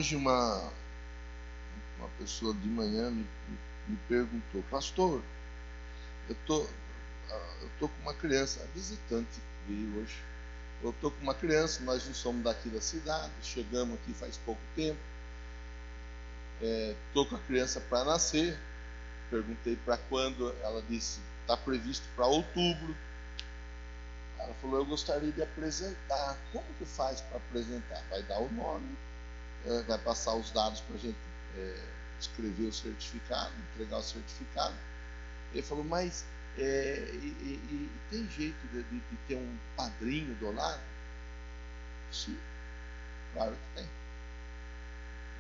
Hoje uma pessoa de manhã me perguntou: pastor, eu tô com uma criança, a visitante veio hoje. Eu tô com uma criança, nós não somos daqui da cidade, chegamos aqui faz pouco tempo. Tô com a criança para nascer. Perguntei para quando, ela disse está previsto para outubro. Ela falou: eu gostaria de apresentar. Como que faz para apresentar? Vai dar o nome, vai passar os dados para a gente escrever o certificado, entregar o certificado. Ele falou: mas tem jeito de ter um padrinho do lado? Sim, claro que tem.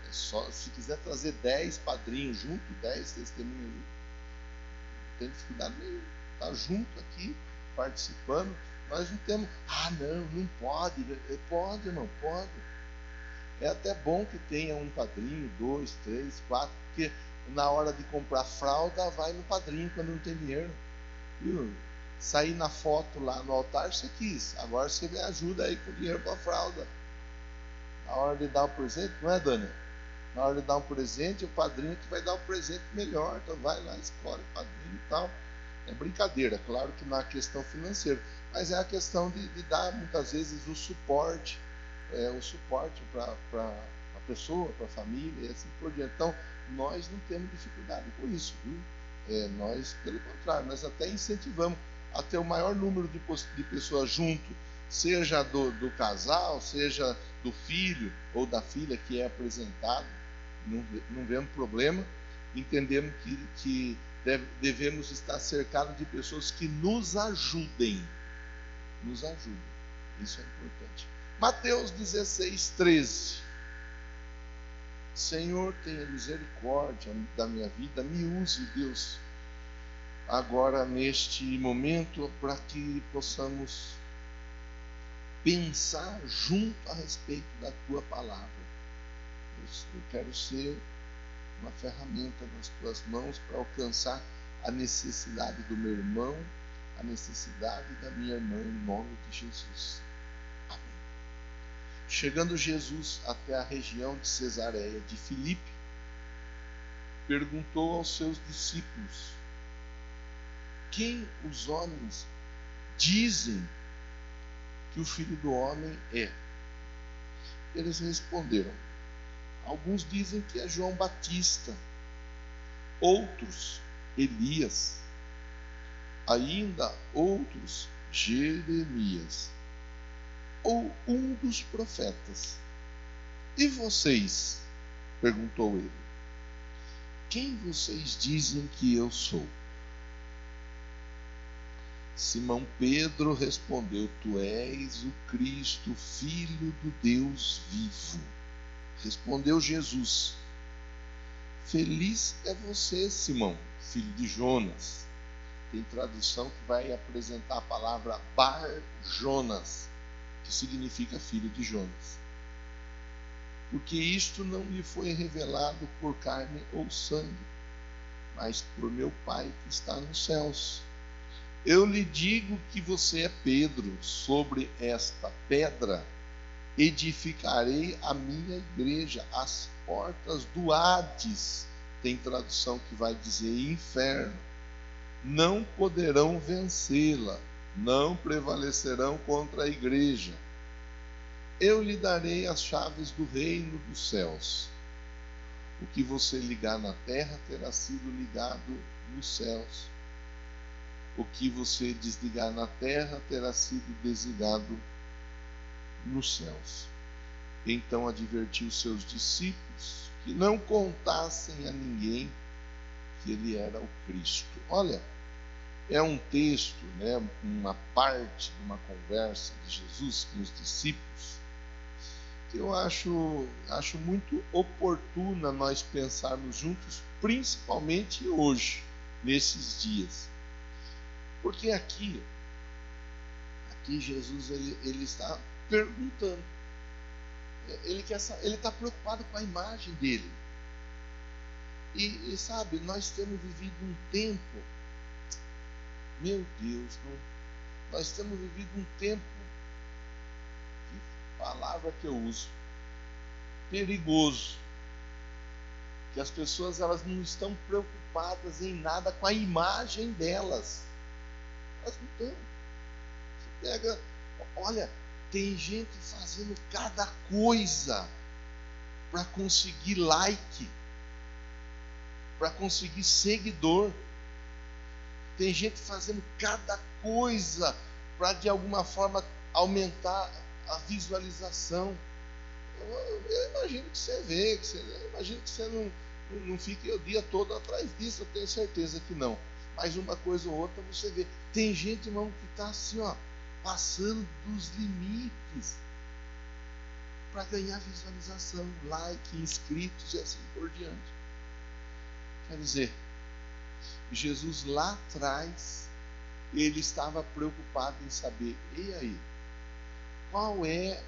É só, se quiser trazer 10 padrinhos junto, 10 testemunhas junto, não tem dificuldade nenhuma. Está junto aqui, participando. Nós não temos, não pode. Pode, irmão, pode. É até bom que tenha um padrinho, 2, 3, 4, porque na hora de comprar fralda, vai no padrinho quando não tem dinheiro. Viu? Sair na foto lá no altar, você quis. Agora você me ajuda aí com dinheiro para a fralda. Na hora de dar o presente, não é, Dani? Na hora de dar um presente, o padrinho que vai dar o presente melhor. Então vai lá, escolhe o padrinho e tal. É brincadeira, claro que na questão financeira. Mas é a questão de dar, muitas vezes, o suporte para a pessoa, para a família e assim por diante. Então, nós não temos dificuldade com isso, viu? Nós, pelo contrário, nós até incentivamos a ter o maior número de pessoas junto, seja do casal, seja do filho ou da filha que é apresentado. Não vemos problema. Entendemos que devemos estar cercados de pessoas que nos ajudem. Nos ajudem. Isso é importante. Mateus 16, 13. Senhor, tenha misericórdia da minha vida, me use, Deus, agora neste momento, para que possamos pensar junto a respeito da tua palavra. Eu quero ser uma ferramenta nas tuas mãos para alcançar a necessidade do meu irmão, a necessidade da minha irmã, em nome de Jesus. Chegando Jesus até a região de Cesareia de Filipe, perguntou aos seus discípulos: quem os homens dizem que o Filho do Homem é? Eles responderam: alguns dizem que é João Batista, outros Elias, ainda outros Jeremias, ou um dos profetas. E vocês? Perguntou ele. Quem vocês dizem que eu sou? Simão Pedro respondeu: tu és o Cristo, Filho do Deus vivo. Respondeu Jesus: feliz é você, Simão, filho de Jonas. Tem tradução que vai apresentar a palavra Bar-Jonas, que significa filho de Jonas. Porque isto não lhe foi revelado por carne ou sangue, mas por meu Pai que está nos céus. Eu lhe digo que você é Pedro, sobre esta pedra edificarei a minha igreja, as portas do Hades, tem tradução que vai dizer inferno, não poderão vencê-la, não prevalecerão contra a igreja. Eu lhe darei as chaves do reino dos céus. O que você ligar na terra terá sido ligado nos céus. O que você desligar na terra terá sido desligado nos céus. Então advertiu seus discípulos que não contassem a ninguém que ele era o Cristo. Olha, é um texto, uma parte de uma conversa de Jesus com os discípulos, que eu acho muito oportuna nós pensarmos juntos, principalmente hoje, nesses dias. Porque aqui Jesus ele está perguntando. Ele está preocupado com a imagem dele. E sabe, nós temos vivido um tempo, meu Deus, nós temos vivido um tempo, que palavra que eu uso, perigoso, que as pessoas elas não estão preocupadas em nada com a imagem delas. Elas não estão. Você pega, olha, tem gente fazendo cada coisa para conseguir like, para conseguir seguidor. Tem gente fazendo cada coisa para de alguma forma aumentar a visualização. Eu imagino que você vê, eu imagino que você não fique o dia todo atrás disso, eu tenho certeza que não. Mas uma coisa ou outra você vê. Tem gente, irmão, que está assim, ó, passando dos limites para ganhar visualização, like, inscritos e assim por diante. Quer dizer, Jesus lá atrás, ele estava preocupado em saber, e aí, qual é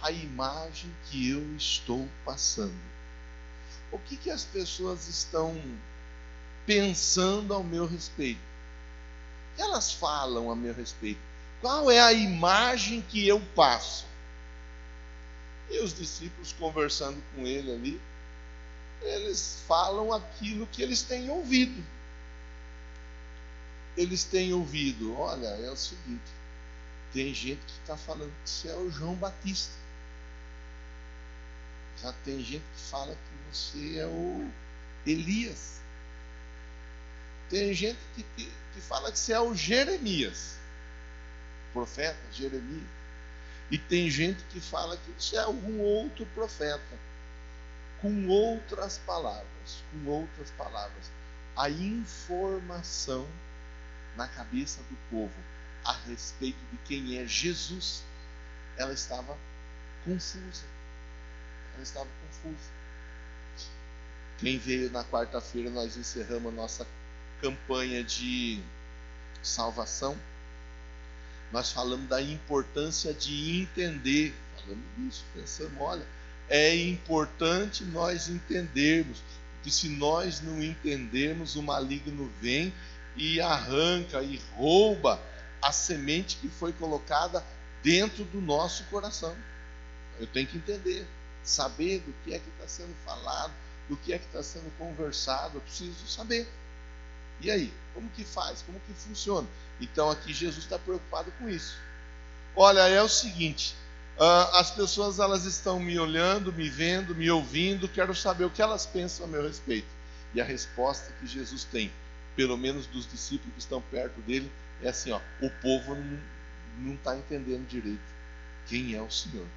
a imagem que eu estou passando? O que as pessoas estão pensando ao meu respeito? O que elas falam a meu respeito? Qual é a imagem que eu passo? E os discípulos conversando com ele ali, eles falam aquilo que eles têm ouvido. Eles têm ouvido, olha, é o seguinte, tem gente que está falando que você é o João Batista. Já tem gente que fala que você é o Elias. Tem gente que fala que você é o Jeremias, profeta Jeremias. E tem gente que fala que você é algum outro profeta. Com outras palavras, a informação na cabeça do povo a respeito de quem é Jesus, ela estava confusa. Quem veio na quarta-feira, nós encerramos a nossa campanha de salvação. Nós falamos da importância de entender. Falamos disso, pensamos, olha, é importante nós entendermos, porque se nós não entendermos, o maligno vem e arranca e rouba a semente que foi colocada dentro do nosso coração. Eu tenho que entender, saber do que é que está sendo falado, do que é que está sendo conversado. Eu preciso saber. E aí, como que faz? Como que funciona? Então aqui Jesus está preocupado com isso. Olha, é o seguinte, as pessoas elas estão me olhando, me vendo, me ouvindo, quero saber o que elas pensam a meu respeito. E a resposta que Jesus tem, pelo menos dos discípulos que estão perto dele, é assim, ó, o povo não está entendendo direito quem é o Senhor.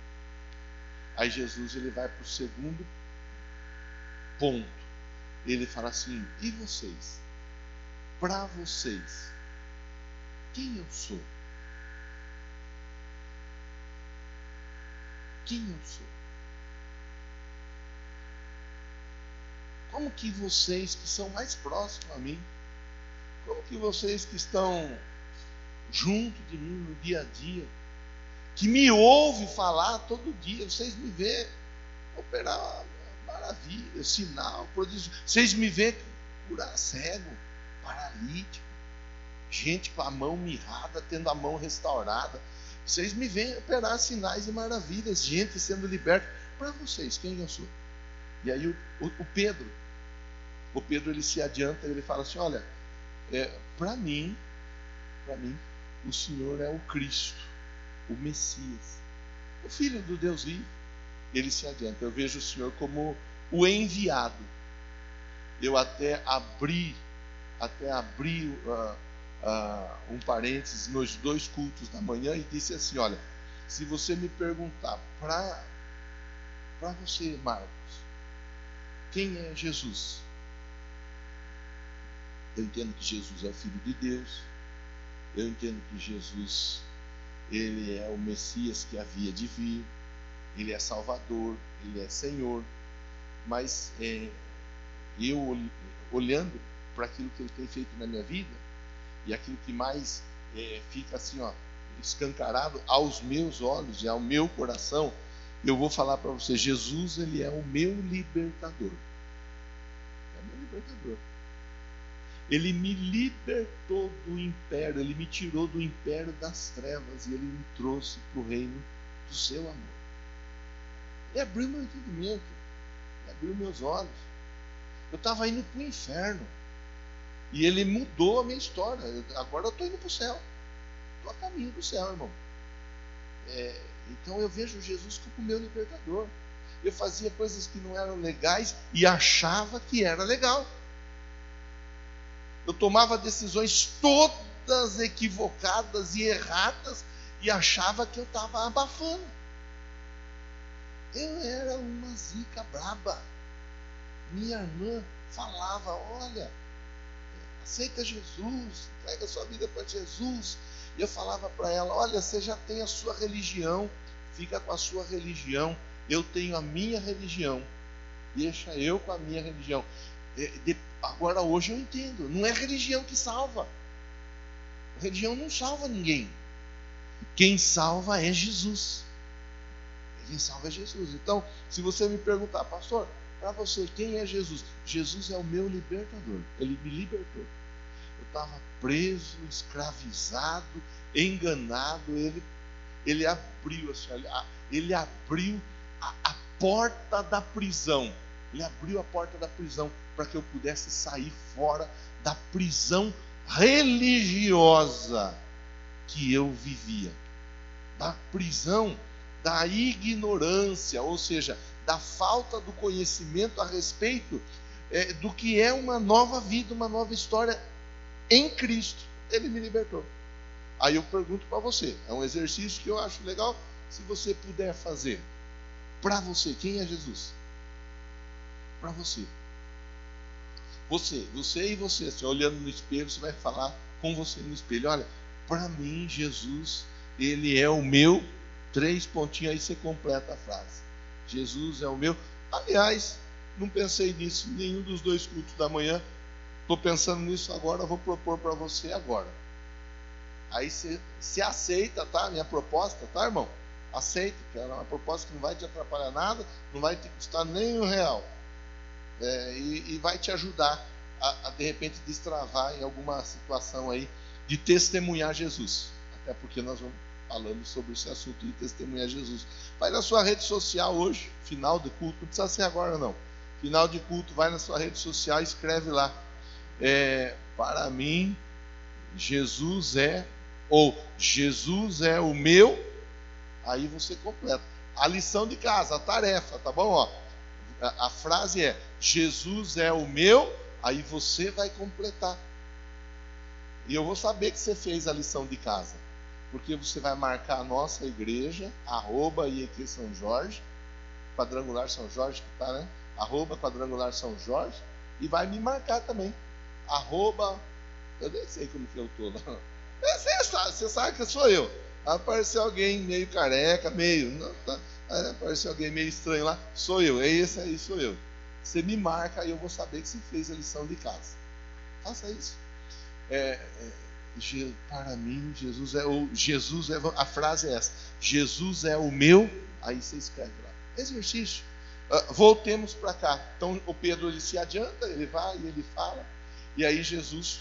Aí Jesus ele vai para o segundo ponto. Ele fala assim, e vocês? Para vocês, quem eu sou? Quem eu sou? Como que vocês que são mais próximos a mim, como que vocês que estão junto de mim no dia a dia, que me ouvem falar todo dia, vocês me vêem operar maravilha, sinal, prodígio, vocês me vêem curar cego, paralítico, gente com a mão mirrada, tendo a mão restaurada, vocês me veem operar sinais e maravilhas, gente sendo liberta. Para vocês, quem eu sou? E aí o Pedro ele se adianta, ele fala assim, olha, para mim, o Senhor é o Cristo, o Messias, o Filho do Deus vivo. Ele se adianta, eu vejo o Senhor como o enviado. Eu até abri um parênteses nos 2 cultos da manhã e disse assim, olha, se você me perguntar para você, Marcos, quem é Jesus? Eu entendo que Jesus é o Filho de Deus, eu entendo que Jesus ele é o Messias que havia de vir, ele é Salvador, ele é Senhor, mas eu olhando para aquilo que ele tem feito na minha vida, e aquilo que mais fica assim, ó, escancarado aos meus olhos e ao meu coração, eu vou falar para você, Jesus ele é o meu libertador. É o meu libertador. Ele me libertou do império, ele me tirou do império das trevas e ele me trouxe para o reino do seu amor. Ele abriu meu entendimento. Ele abriu meus olhos. Eu estava indo para o inferno. E ele mudou a minha história. Agora eu estou indo para o céu. Estou a caminho do céu, irmão. Então eu vejo Jesus como meu libertador. Eu fazia coisas que não eram legais e achava que era legal. Eu tomava decisões todas equivocadas e erradas e achava que eu estava abafando. Eu era uma zica braba. Minha irmã falava, olha, aceita Jesus, entrega a sua vida para Jesus. E eu falava para ela, olha, você já tem a sua religião, fica com a sua religião, eu tenho a minha religião, deixa eu com a minha religião. Agora hoje eu entendo, não é a religião que salva. A religião não salva ninguém. Quem salva é Jesus. Quem salva é Jesus. Então, se você me perguntar, pastor, para você, quem é Jesus? Jesus é o meu libertador. Ele me libertou. Eu estava preso, escravizado, enganado. Ele abriu assim, ele abriu a porta da prisão. Ele abriu a porta da prisão para que eu pudesse sair fora da prisão religiosa que eu vivia. Da prisão da ignorância, ou seja, da falta do conhecimento a respeito do que é uma nova vida, uma nova história em Cristo. Ele me libertou. Aí eu pergunto para você, é um exercício que eu acho legal, se você puder fazer. Para você, quem é Jesus? Para você. Você e você, assim, olhando no espelho, você vai falar com você no espelho, olha, para mim Jesus, ele é o meu, 3 pontinhos, aí você completa a frase. Jesus é o meu. Aliás, não pensei nisso em nenhum dos 2 cultos da manhã. Estou pensando nisso agora, vou propor para você agora. Aí você se aceita, tá? Minha proposta, tá, irmão? Aceita, que é uma proposta que não vai te atrapalhar nada, não vai te custar nem R$1. E vai te ajudar a de repente destravar em alguma situação aí de testemunhar Jesus. Até porque nós vamos falando sobre esse assunto de testemunhar Jesus. Vai na sua rede social hoje, final de culto, não precisa ser agora não. Final de culto, vai na sua rede social e escreve lá. Para mim, Jesus é, ou Jesus é o meu, aí você completa. A lição de casa, a tarefa, tá bom? Ó, a frase é, Jesus é o meu, aí você vai completar. E eu vou saber que você fez a lição de casa. Porque você vai marcar a nossa igreja, @IEQ São Jorge, Quadrangular São Jorge, que tá, né? @Quadrangular São Jorge, e vai me marcar também. Eu nem sei como que eu tô lá. Você sabe que sou eu. Apareceu alguém meio careca, apareceu alguém meio estranho lá, sou eu, é esse aí, sou eu. Você me marca e eu vou saber que você fez a lição de casa. Faça isso. Para mim, Jesus é, a frase é essa, Jesus é o meu, aí você escreve lá. Exercício. Voltemos para cá. Então o Pedro ele se adianta, ele vai e ele fala, e aí Jesus,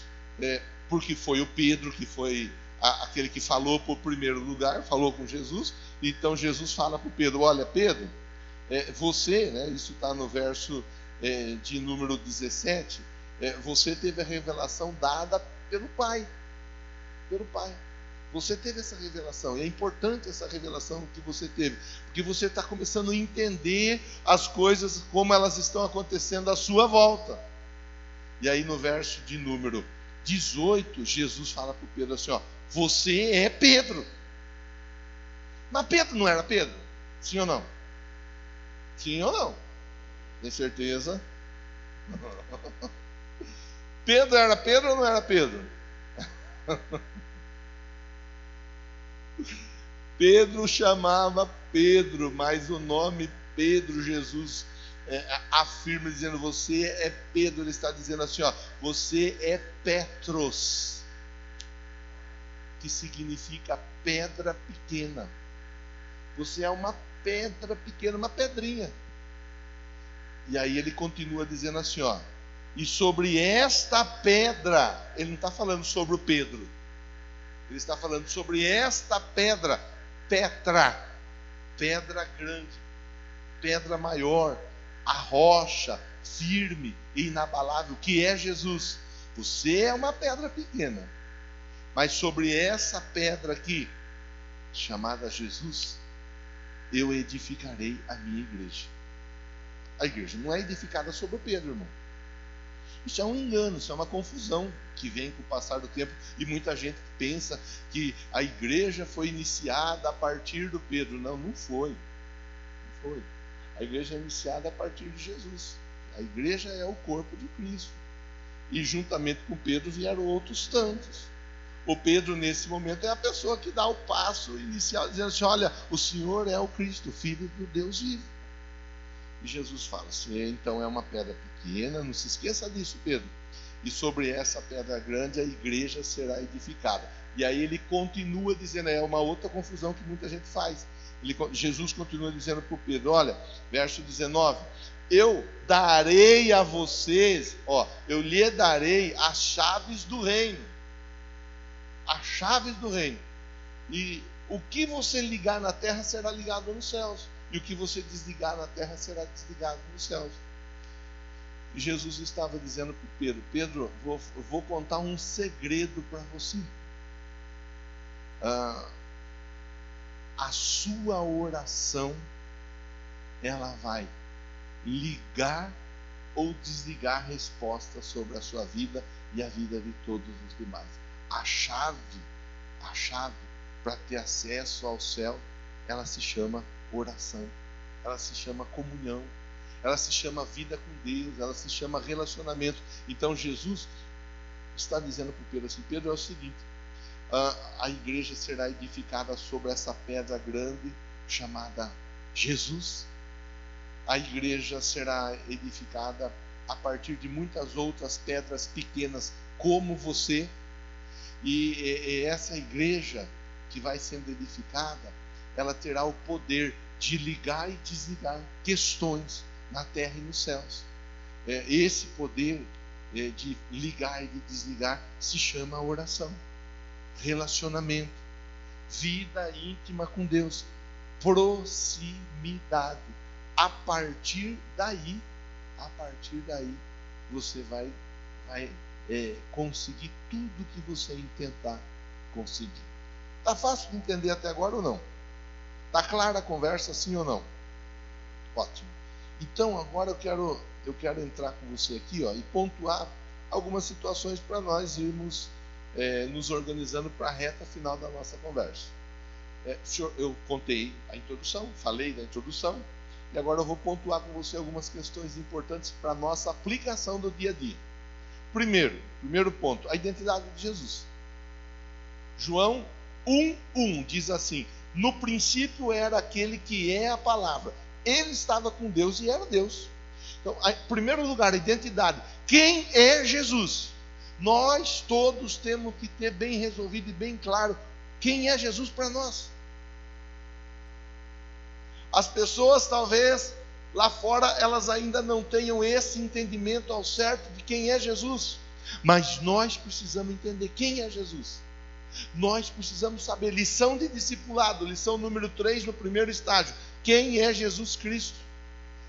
porque foi o Pedro que foi aquele que falou por primeiro lugar, falou com Jesus, então Jesus fala para o Pedro, olha Pedro, você, né, isso está no verso de número 17, você teve a revelação dada pelo Pai. Pelo Pai. Você teve essa revelação, e é importante essa revelação que você teve, porque você está começando a entender as coisas como elas estão acontecendo à sua volta. E aí no verso de número 18, Jesus fala para o Pedro assim, ó, você é Pedro. Mas Pedro não era Pedro? Sim ou não? Sim ou não? Tem certeza? Pedro era Pedro ou não era Pedro? Pedro chamava Pedro, mas o nome Pedro, Jesus afirma dizendo, você é Pedro. Ele está dizendo assim, ó, você é Petros, que significa pedra pequena. Você é uma pedra pequena, uma pedrinha. E aí ele continua dizendo assim, ó, e sobre esta pedra, ele não está falando sobre o Pedro, ele está falando sobre esta pedra, Petra, pedra grande, pedra maior, a rocha firme e inabalável, que é Jesus. Você é uma pedra pequena, mas sobre essa pedra aqui, chamada Jesus, eu edificarei a minha igreja. A igreja não é edificada sobre o Pedro, irmão. Isso é um engano, isso é uma confusão que vem com o passar do tempo, e muita gente pensa que a igreja foi iniciada a partir do Pedro. Não, não foi. Não foi. A igreja é iniciada a partir de Jesus. A igreja é o corpo de Cristo. E juntamente com Pedro vieram outros tantos. O Pedro, nesse momento, é a pessoa que dá o passo inicial, dizendo assim: olha, o Senhor é o Cristo, o Filho do Deus vivo. E Jesus fala assim: então é uma pedra pequena, não se esqueça disso, Pedro. E sobre essa pedra grande a igreja será edificada. E aí ele continua dizendo, é uma outra confusão que muita gente faz. Jesus continua dizendo para o Pedro, olha, verso 19: eu darei a vocês, eu lhe darei as chaves do reino. As chaves do reino. E o que você ligar na terra será ligado nos céus. E o que você desligar na terra será desligado nos céus. E Jesus estava dizendo para o Pedro: Pedro, vou contar um segredo para você. A sua oração, ela vai ligar ou desligar a resposta sobre a sua vida e a vida de todos os demais. A chave para ter acesso ao céu, ela se chama oração, ela se chama comunhão, ela se chama vida com Deus, ela se chama relacionamento. Então Jesus está dizendo para o Pedro assim: Pedro, é o seguinte, a igreja será edificada sobre essa pedra grande chamada Jesus. A igreja será edificada a partir de muitas outras pedras pequenas como você. E essa igreja que vai sendo edificada, ela terá o poder de ligar e desligar questões na terra e nos céus. Esse poder de ligar e de desligar se chama oração, relacionamento, vida íntima com Deus, proximidade. A partir daí você vai conseguir tudo que você intentar conseguir. Está fácil de entender até agora ou não? Está clara a conversa, sim ou não? Ótimo. Então agora eu quero entrar com você aqui, e pontuar algumas situações para nós irmos nos organizando para a reta final da nossa conversa. Eu contei a introdução, falei da introdução, e agora eu vou pontuar com você algumas questões importantes para a nossa aplicação do dia a dia. Primeiro ponto, a identidade de Jesus. João 1:1 diz assim: no princípio era aquele que é a palavra. Ele estava com Deus e era Deus. Então, em primeiro lugar, a identidade. Quem é Jesus? Nós todos temos que ter bem resolvido e bem claro quem é Jesus para nós. As pessoas talvez lá fora elas ainda não tenham esse entendimento ao certo de quem é Jesus. Mas nós precisamos entender quem é Jesus. Nós precisamos saber, lição de discipulado, lição número 3 no primeiro estágio. Quem é Jesus Cristo?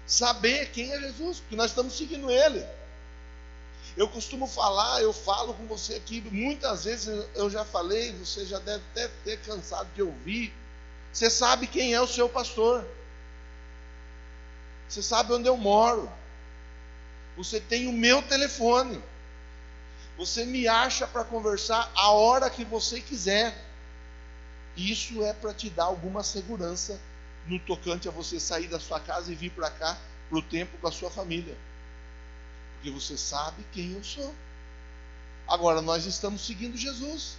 Saber quem é Jesus, porque nós estamos seguindo Ele. Eu costumo falar, eu falo com você aqui, muitas vezes eu já falei, você já deve até ter cansado de ouvir. Você sabe quem é o seu pastor. Você sabe onde eu moro. Você tem o meu telefone. Você me acha para conversar a hora que você quiser. Isso é para te dar alguma segurança no tocante a você sair da sua casa e vir para cá, para o templo com a sua família. Porque você sabe quem eu sou. Agora, nós estamos seguindo Jesus.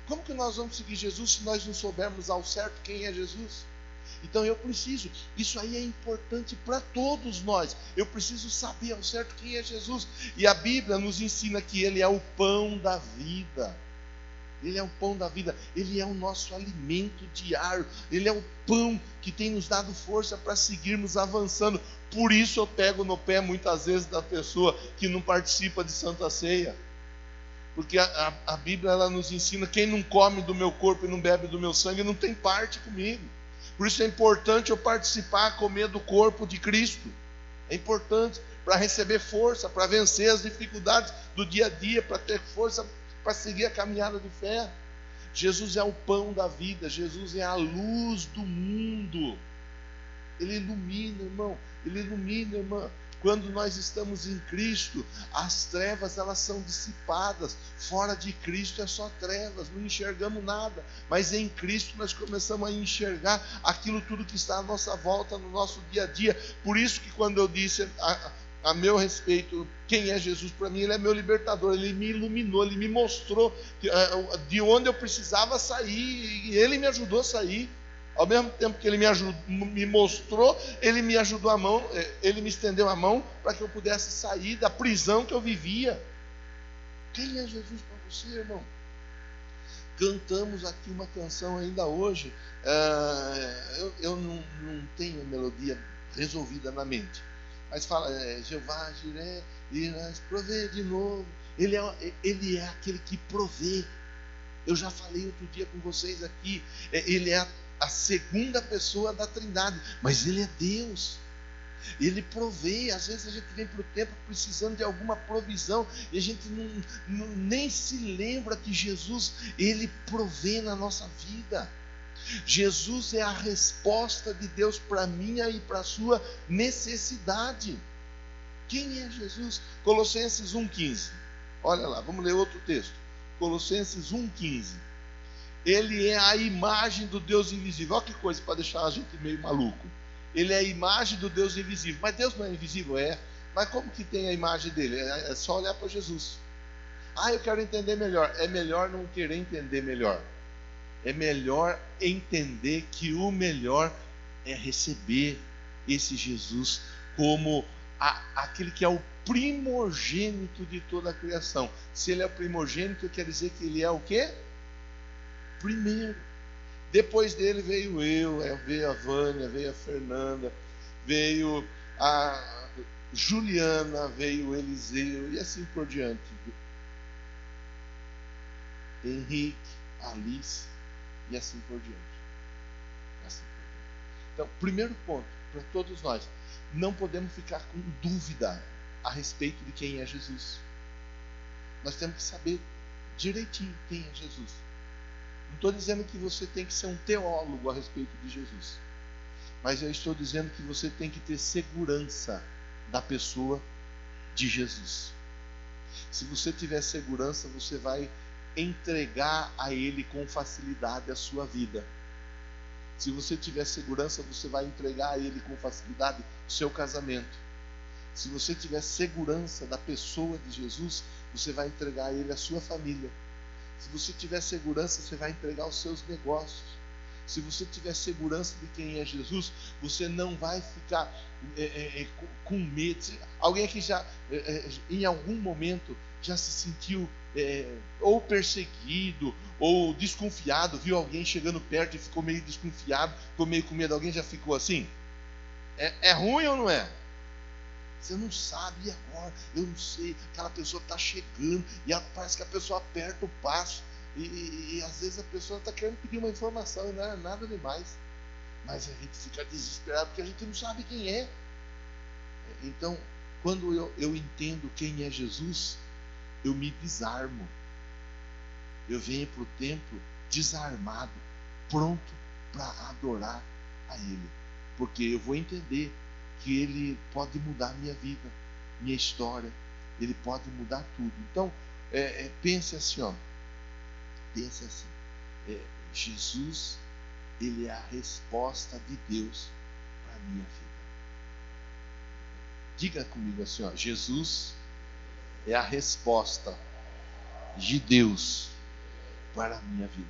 Como que nós vamos seguir Jesus se nós não soubermos ao certo quem é Jesus? Então eu preciso, isso aí é importante para todos nós. Eu preciso saber ao certo quem é Jesus. E a Bíblia nos ensina que Ele é o pão da vida. Ele é o pão da vida, Ele é o nosso alimento diário, Ele é o pão que tem nos dado força para seguirmos avançando. Por isso eu pego no pé muitas vezes da pessoa que não participa de Santa Ceia. Porque a Bíblia ela nos ensina: quem não come do meu corpo e não bebe do meu sangue não tem parte comigo. Por isso é importante eu participar, comer do corpo de Cristo. É importante para receber força, para vencer as dificuldades do dia a dia, para ter força para seguir a caminhada de fé. Jesus é o pão da vida, Jesus é a luz do mundo. Ele ilumina, irmão, ele ilumina, irmã. Quando nós estamos em Cristo, as trevas elas são dissipadas. Fora de Cristo é só trevas, não enxergamos nada. Mas em Cristo nós começamos a enxergar aquilo tudo que está à nossa volta, no nosso dia a dia. Por isso que quando eu disse a meu respeito, quem é Jesus para mim, ele é meu libertador. Ele me iluminou, ele me mostrou de onde eu precisava sair, e ele me ajudou a sair. Ao mesmo tempo que ele me mostrou, ele me ajudou ele me estendeu a mão para que eu pudesse sair da prisão que eu vivia. Quem é Jesus para você, irmão? Cantamos aqui uma canção ainda hoje. Eu não tenho a melodia resolvida na mente, mas fala, Jeová Jiré, irá prover de novo. Ele é aquele que provê. Eu já falei outro dia com vocês aqui, ele é a segunda pessoa da Trindade, mas ele é Deus. Ele provê. Às vezes a gente vem para o templo precisando de alguma provisão e a gente nem se lembra que Jesus, ele provê na nossa vida. Jesus é a resposta de Deus para a minha e para a sua necessidade. Quem é Jesus? Colossenses 1,15. Olha lá, vamos ler outro texto. Colossenses 1,15. Ele é a imagem do Deus invisível. Olha que coisa para deixar a gente meio maluco. Ele é a imagem do Deus invisível. Mas Deus não é invisível? É. Mas como que tem a imagem dele? É só olhar para Jesus. Eu quero entender melhor. É melhor não querer entender melhor. É melhor entender que o melhor é receber esse Jesus como aquele que é o primogênito de toda a criação. Se ele é o primogênito, quer dizer que ele é o quê? Primeiro. Depois dele veio veio a Vânia, veio a Fernanda, veio a Juliana, veio o Eliseu e assim por diante. Henrique, Alice e assim por diante. Então, primeiro ponto para todos nós, não podemos ficar com dúvida a respeito de quem é Jesus. Nós temos que saber direitinho quem é Jesus. Não estou dizendo que você tem que ser um teólogo a respeito de Jesus, mas eu estou dizendo que você tem que ter segurança da pessoa de Jesus. Se você tiver segurança, você vai entregar a Ele com facilidade a sua vida. Se você tiver segurança, você vai entregar a Ele com facilidade o seu casamento. Se você tiver segurança da pessoa de Jesus, você vai entregar a Ele a sua família. Se você tiver segurança, você vai entregar os seus negócios. Se você tiver segurança de quem é Jesus, você não vai ficar com medo. Alguém aqui já, em algum momento, já se sentiu ou perseguido, ou desconfiado, viu alguém chegando perto e ficou meio desconfiado, ficou meio com medo? Alguém já ficou assim? É ruim ou não é? Você não sabe, e agora? Eu não sei, aquela pessoa está chegando, e parece que a pessoa aperta o passo, e às vezes a pessoa está querendo pedir uma informação, e não é nada demais. Mas a gente fica desesperado, porque a gente não sabe quem é. Então, quando eu entendo quem é Jesus, eu me desarmo. Eu venho para o templo desarmado, pronto para adorar a Ele. Porque eu vou entender que Ele pode mudar minha vida, minha história. Ele pode mudar tudo. Então, pense assim, pense assim. Jesus, Ele é a resposta de Deus para a minha vida. Diga comigo assim, Jesus é a resposta de Deus para a minha vida.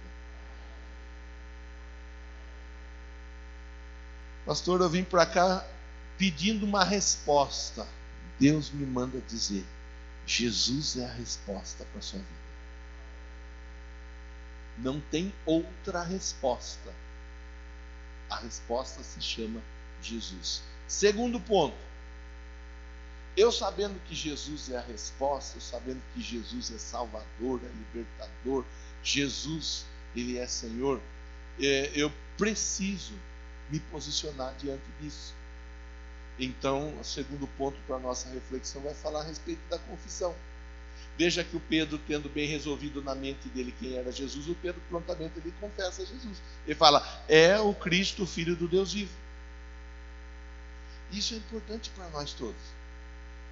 Pastor, eu vim para cá pedindo uma resposta. Deus me manda dizer: Jesus é a resposta para a sua vida. Não tem outra resposta. A resposta se chama Jesus. Segundo ponto. Eu sabendo que Jesus é a resposta, eu sabendo que Jesus é Salvador, é Libertador, Jesus, Ele é Senhor, eu preciso me posicionar diante disso. Então, o segundo ponto para a nossa reflexão vai falar a respeito da confissão. Veja que o Pedro, tendo bem resolvido na mente dele quem era Jesus, o Pedro prontamente ele confessa Jesus. Ele fala, é o Cristo, o Filho do Deus vivo. Isso é importante para nós todos.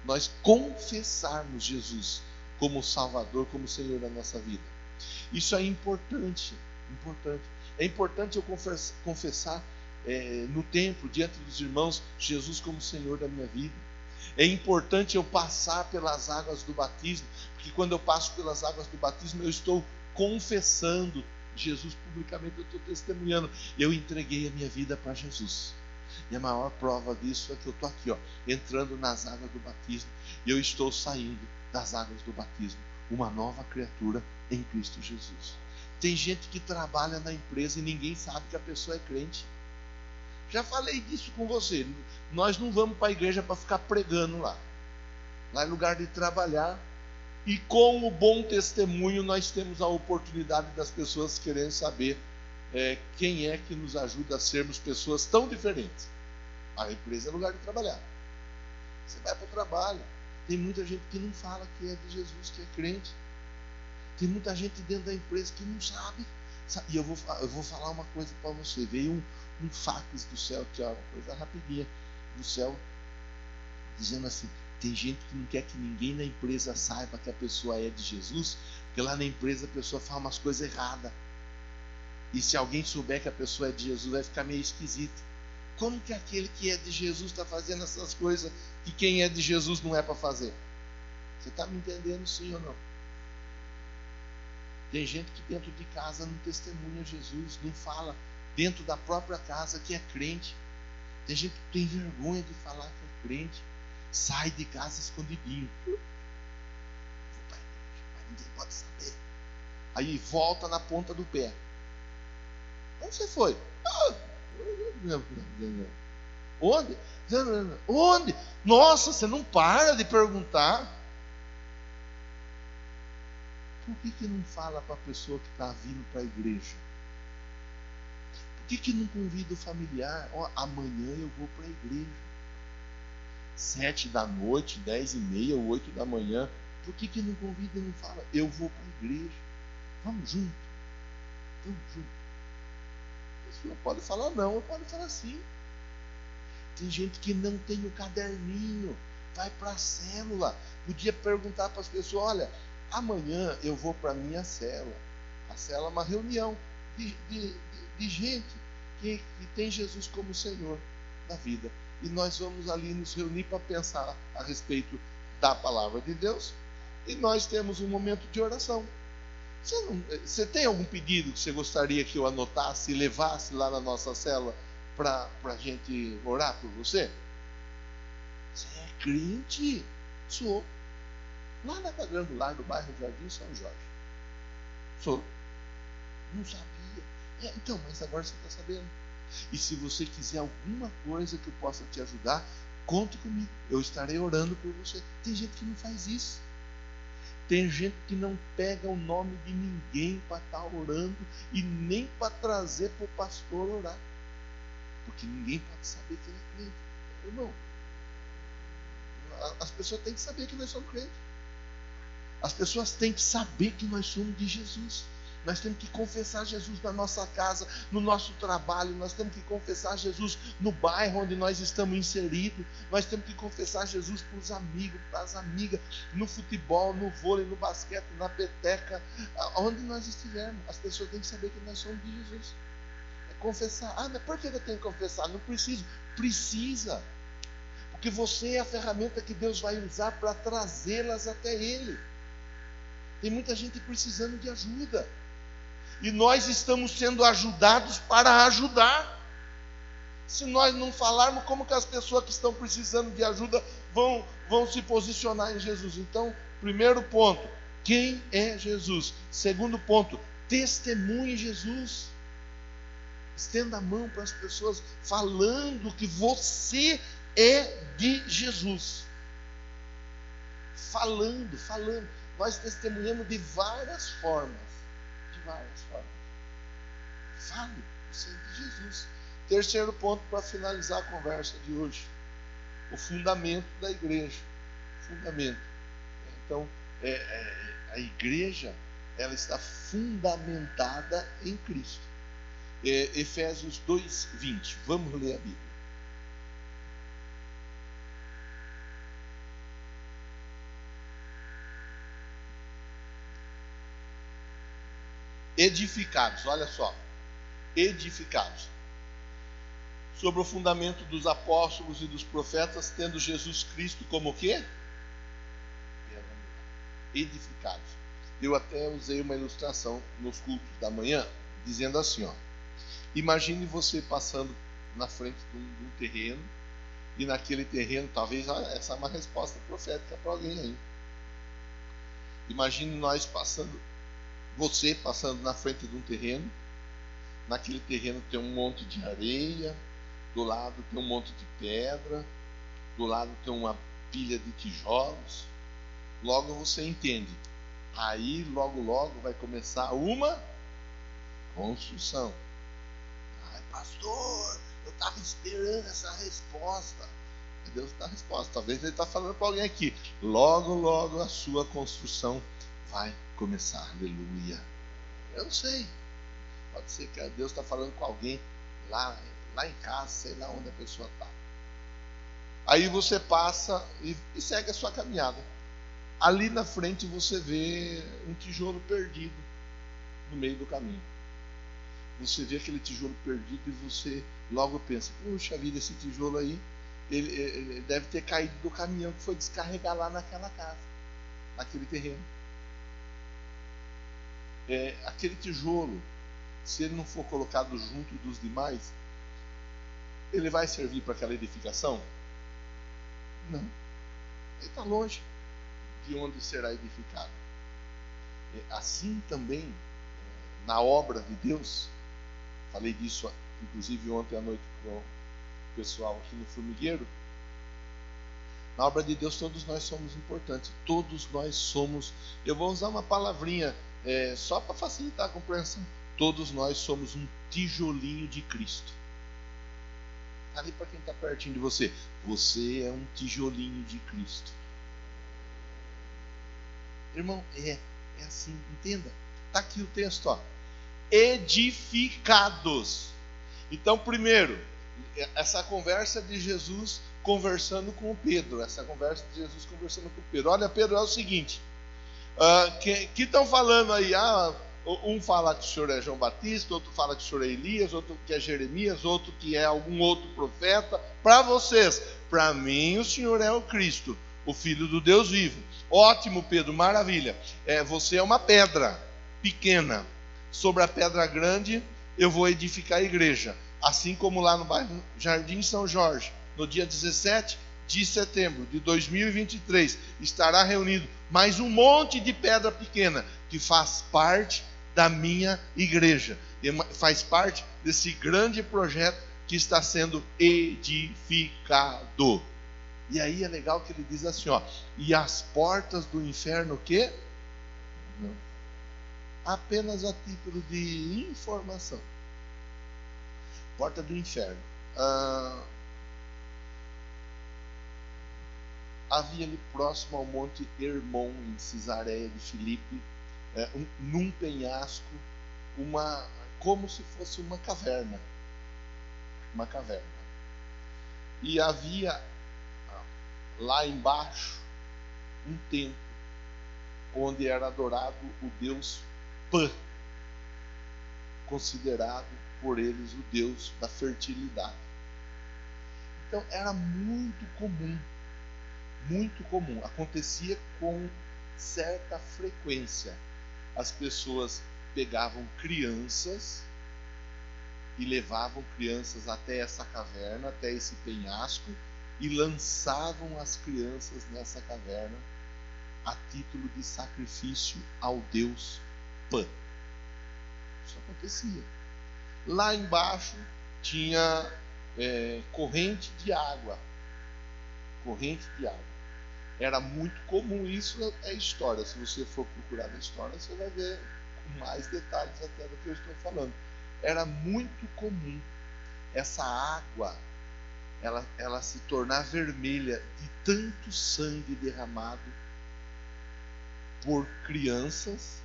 Nós confessarmos Jesus como Salvador, como Senhor da nossa vida. Isso é importante. É importante eu confessar no templo, diante dos irmãos, Jesus como Senhor da minha vida. É importante eu passar pelas águas do batismo, porque quando eu passo pelas águas do batismo, eu estou confessando Jesus publicamente, eu estou testemunhando. Eu entreguei a minha vida para Jesus. E a maior prova disso é que eu estou aqui, entrando nas águas do batismo, e eu estou saindo das águas do batismo, uma nova criatura em Cristo Jesus. Tem gente que trabalha na empresa e ninguém sabe que a pessoa é crente. Já falei disso com você. Nós não vamos para a igreja para ficar pregando lá. Lá é lugar de trabalhar. E com o bom testemunho nós temos a oportunidade das pessoas querendo saber quem é que nos ajuda a sermos pessoas tão diferentes. A empresa é lugar de trabalhar. Você vai para o trabalho. Tem muita gente que não fala que é de Jesus, que é crente. Tem muita gente dentro da empresa que não sabe. E eu vou falar uma coisa para você. Veio um fax do céu, que é uma coisa rapidinha do céu, dizendo assim, tem gente que não quer que ninguém na empresa saiba que a pessoa é de Jesus, porque lá na empresa a pessoa fala umas coisas erradas. E se alguém souber que a pessoa é de Jesus, vai ficar meio esquisito. Como que aquele que é de Jesus está fazendo essas coisas que quem é de Jesus não é para fazer? Você está me entendendo, sim ou não? Tem gente que dentro de casa não testemunha Jesus, não fala dentro da própria casa que é crente. Tem gente que tem vergonha de falar que é crente. Sai de casa escondidinho. Vou para a igreja, mas ninguém pode saber. Aí volta na ponta do pé. Onde você foi? Onde? Onde? Nossa, você não para de perguntar. Por que não fala para a pessoa que está vindo para a igreja? Por que não convida o familiar? Amanhã eu vou para a igreja. 7 da noite, 10h30, 8 da manhã. Por que não convida e não fala? Eu vou para a igreja. Vamos junto. Vamos junto. A pessoa pode falar não, ou pode falar sim. Tem gente que não tem o caderninho. Vai para a célula. Podia perguntar para as pessoas, olha, amanhã eu vou para a minha célula. A célula é uma reunião de gente que tem Jesus como Senhor da vida. E nós vamos ali nos reunir para pensar a respeito da palavra de Deus. E nós temos um momento de oração. Você tem algum pedido que você gostaria que eu anotasse e levasse lá na nossa célula para a gente orar por você? Você é crente? Sou. Lá na quadrangular do bairro Jardim São Jorge. Sou. Não sabia. Então, mas agora você está sabendo. E se você quiser alguma coisa que eu possa te ajudar, conte comigo. Eu estarei orando por você. Tem gente que não faz isso. Tem gente que não pega o nome de ninguém para estar orando e nem para trazer para o pastor orar. Porque ninguém pode saber que ele é crente. Irmão, as pessoas têm que saber que nós somos crentes. As pessoas têm que saber que nós somos de Jesus. Nós temos que confessar Jesus na nossa casa, no nosso trabalho. Nós temos que confessar Jesus no bairro onde nós estamos inseridos. Nós temos que confessar Jesus para os amigos, para as amigas, no futebol, no vôlei, no basquete, na peteca, onde nós estivermos. As pessoas têm que saber que nós somos de Jesus. É confessar. Mas por que eu tenho que confessar? Não preciso. Precisa. Porque você é a ferramenta que Deus vai usar para trazê-las até Ele. Tem muita gente precisando de ajuda. E nós estamos sendo ajudados para ajudar. Se nós não falarmos, como que as pessoas que estão precisando de ajuda vão se posicionar em Jesus? Então, primeiro ponto, quem é Jesus? Segundo ponto, testemunhe Jesus. Estenda a mão para as pessoas falando que você é de Jesus. Falando. Nós testemunhamos de várias formas. Fale, você é de Jesus. Terceiro ponto para finalizar a conversa de hoje. o fundamento da igreja. Fundamento. Então, a igreja, ela está fundamentada em Cristo. Efésios 2:20. Vamos ler a Bíblia. Edificados, olha só. Edificados sobre o fundamento dos apóstolos e dos profetas, tendo Jesus Cristo como o quê? Edificados. Eu até usei uma ilustração nos cultos da manhã, dizendo assim, ó. Imagine você passando na frente de um terreno, e naquele terreno, talvez essa é uma resposta profética para alguém aí. Imagine você passando na frente de um terreno, naquele terreno tem um monte de areia, do lado tem um monte de pedra, do lado tem uma pilha de tijolos. Logo você entende. Aí logo vai começar uma construção. Ai, pastor, eu estava esperando essa resposta. Deus dá a resposta. Talvez ele está falando para alguém aqui. Logo a sua construção vai começar. Aleluia. Eu não sei. Pode ser que Deus está falando com alguém lá em casa, sei lá onde a pessoa está. Aí você passa e segue a sua caminhada. Ali na frente você vê um tijolo perdido no meio do caminho. Você vê aquele tijolo perdido e você logo pensa, puxa vida, esse tijolo aí, ele deve ter caído do caminhão que foi descarregar lá naquela casa, naquele terreno. Aquele tijolo, se ele não for colocado junto dos demais, ele vai servir para aquela edificação? Não. Ele está longe de onde será edificado. Assim também, na obra de Deus, falei disso inclusive ontem à noite com o pessoal aqui no Formigueiro, na obra de Deus todos nós somos importantes, todos nós somos, eu vou usar uma palavrinha só para facilitar a compreensão, todos nós somos um tijolinho de Cristo. Está ali para quem está pertinho de você, você é um tijolinho de Cristo. Irmão, é assim, entenda. Está aqui o texto, ó. Edificados. Então, primeiro, essa conversa de Jesus conversando com o Pedro. Olha, Pedro, é o seguinte. Que estão falando aí? Um fala que o senhor é João Batista, outro fala que o senhor é Elias, outro que é Jeremias, outro que é algum outro profeta. Para vocês, para mim o senhor é o Cristo, o Filho do Deus vivo. Ótimo, Pedro, maravilha. Você é uma pedra pequena. Sobre a pedra grande eu vou edificar a igreja. Assim como lá no bairro Jardim São Jorge, no dia 17 de setembro de 2023, estará reunido mais um monte de pedra pequena que faz parte da minha igreja. E faz parte desse grande projeto que está sendo edificado. E aí é legal que ele diz assim, ó, e as portas do inferno o quê? Não. Apenas a título de informação. Porta do inferno. Havia ali próximo ao Monte Hermon, em Cesareia de Filipe, num penhasco, como se fosse uma caverna. Uma caverna. E havia lá embaixo um templo onde era adorado o deus Pan, considerado por eles o deus da fertilidade. Então era muito comum, acontecia com certa frequência. As pessoas pegavam crianças e levavam crianças até essa caverna, até esse penhasco, e lançavam as crianças nessa caverna a título de sacrifício ao deus Pan. Isso acontecia. Lá embaixo tinha corrente de água. Era muito comum, isso é história. Se você for procurar na história, você vai ver com mais detalhes até do que eu estou falando. Era muito comum essa água ela se tornar vermelha de tanto sangue derramado por crianças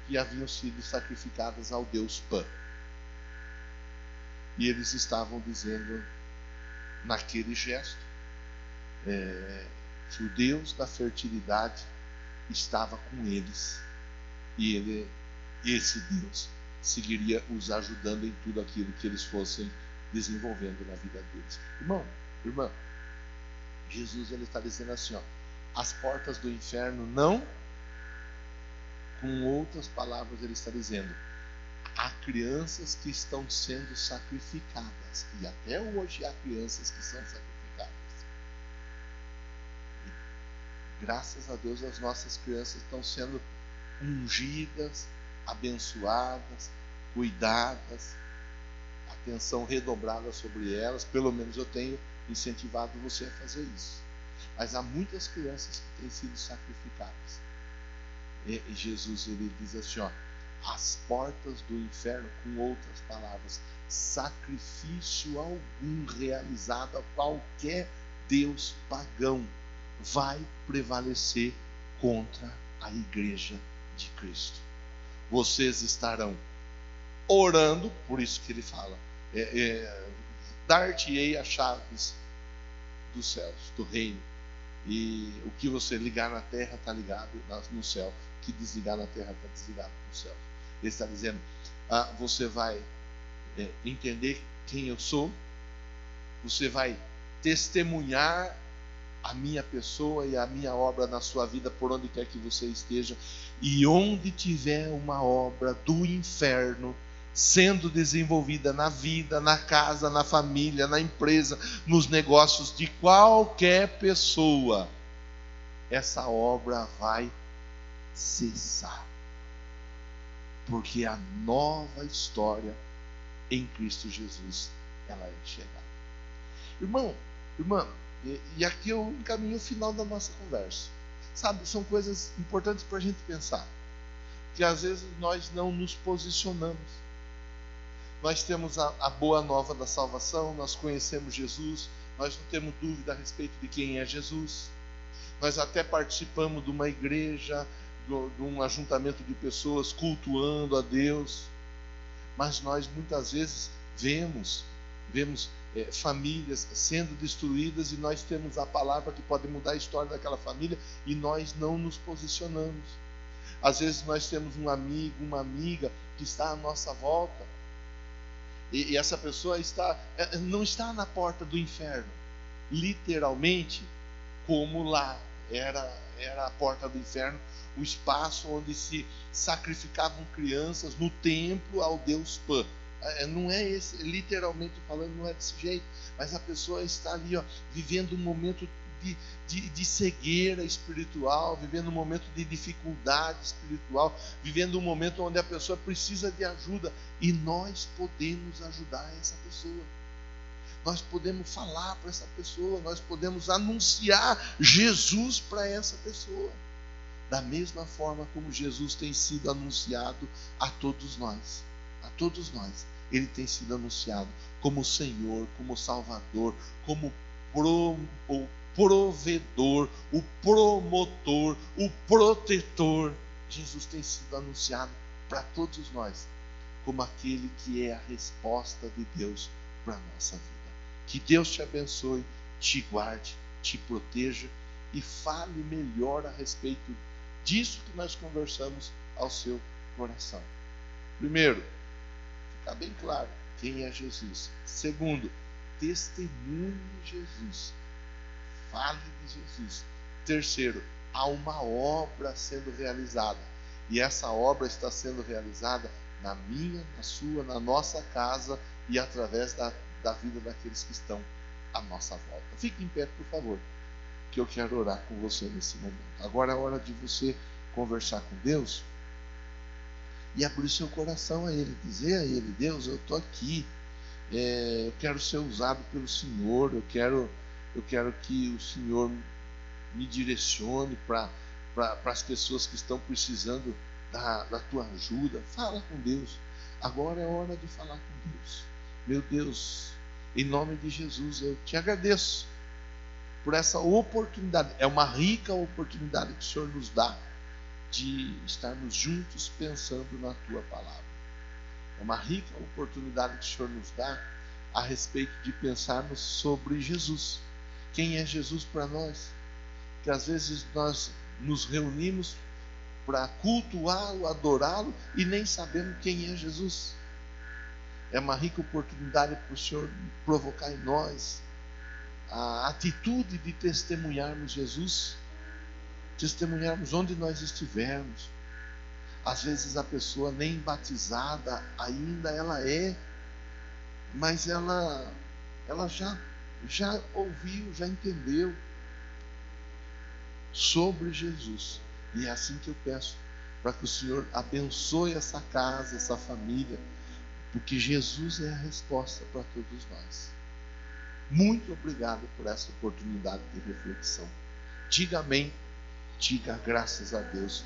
que haviam sido sacrificadas ao deus Pan. E eles estavam dizendo, naquele gesto, que o Deus da fertilidade estava com eles. E esse Deus seguiria os ajudando em tudo aquilo que eles fossem desenvolvendo na vida deles. Irmã, Jesus ele está dizendo assim, as portas do inferno não, com outras palavras ele está dizendo, há crianças que estão sendo sacrificadas, e até hoje há crianças que são sacrificadas. E, graças a Deus, as nossas crianças estão sendo ungidas, abençoadas, cuidadas, atenção redobrada sobre elas. Pelo menos eu tenho incentivado você a fazer isso. Mas há muitas crianças que têm sido sacrificadas. E Jesus ele diz assim, as portas do inferno, com outras palavras, sacrifício algum realizado a qualquer deus pagão vai prevalecer contra a igreja de Cristo. Vocês estarão orando, por isso que ele fala, dar-te-ei as chaves dos céus, do reino, e o que você ligar na terra está ligado no céu, o que desligar na terra está desligado no céu. Ele está dizendo, você vai entender quem eu sou, você vai testemunhar a minha pessoa e a minha obra na sua vida por onde quer que você esteja, e onde tiver uma obra do inferno sendo desenvolvida na vida, na casa, na família, na empresa, nos negócios de qualquer pessoa, essa obra vai cessar, porque a nova história em Cristo Jesus ela é chegada. Irmã, e aqui eu encaminho o final da nossa conversa. Sabe, são coisas importantes para a gente pensar, que às vezes nós não nos posicionamos. Nós temos a boa nova da salvação, nós conhecemos Jesus, nós não temos dúvida a respeito de quem é Jesus. Nós até participamos de uma igreja, de um ajuntamento de pessoas cultuando a Deus, mas nós muitas vezes vemos famílias sendo destruídas, e nós temos a palavra que pode mudar a história daquela família, e nós não nos posicionamos. Às vezes nós temos um amigo, uma amiga que está à nossa volta, e essa pessoa não está na porta do inferno, literalmente, como lá era a porta do inferno, o espaço onde se sacrificavam crianças no templo ao deus Pan. Não é esse, literalmente falando, não é desse jeito, mas a pessoa está ali, vivendo um momento de cegueira espiritual, vivendo um momento de dificuldade espiritual, vivendo um momento onde a pessoa precisa de ajuda, e nós podemos ajudar essa pessoa. Nós podemos falar para essa pessoa, nós podemos anunciar Jesus para essa pessoa, da mesma forma como Jesus tem sido anunciado a todos nós. A todos nós, ele tem sido anunciado como Senhor, como Salvador, como o provedor, o promotor, o protetor. Jesus tem sido anunciado para todos nós como aquele que é a resposta de Deus para a nossa vida. Que Deus te abençoe, te guarde, te proteja e fale melhor a respeito disso que nós conversamos ao seu coração. Primeiro, ficar bem claro quem é Jesus. Segundo, testemunhe Jesus. Fale de Jesus. Terceiro, há uma obra sendo realizada. E essa obra está sendo realizada na minha, na sua, na nossa casa, e através da vida daqueles que estão à nossa volta. Fique em pé, por favor, que eu quero orar com você nesse momento. Agora é hora de você conversar com Deus e abrir seu coração a Ele, dizer a Ele: Deus, eu estou aqui, eu quero ser usado pelo Senhor, eu quero que o Senhor me direcione para as pessoas que estão precisando da tua ajuda. Fala com Deus. Agora é hora de falar com Deus. Meu Deus, Em nome de Jesus, eu te agradeço por essa oportunidade. É uma rica oportunidade que o Senhor nos dá de estarmos juntos pensando na tua palavra. É uma rica oportunidade que o Senhor nos dá a respeito de pensarmos sobre Jesus. Quem é Jesus para nós? Que às vezes nós nos reunimos para cultuá-lo, adorá-lo e nem sabemos quem é Jesus. É uma rica oportunidade para o Senhor provocar em nós a atitude de testemunharmos Jesus, testemunharmos onde nós estivermos. Às vezes a pessoa nem batizada ainda ela é, mas ela já ouviu, já entendeu sobre Jesus. E é assim que eu peço, para que o Senhor abençoe essa casa, essa família, porque Jesus é a resposta para todos nós. Muito obrigado por essa oportunidade de reflexão. Diga amém, diga graças a Deus.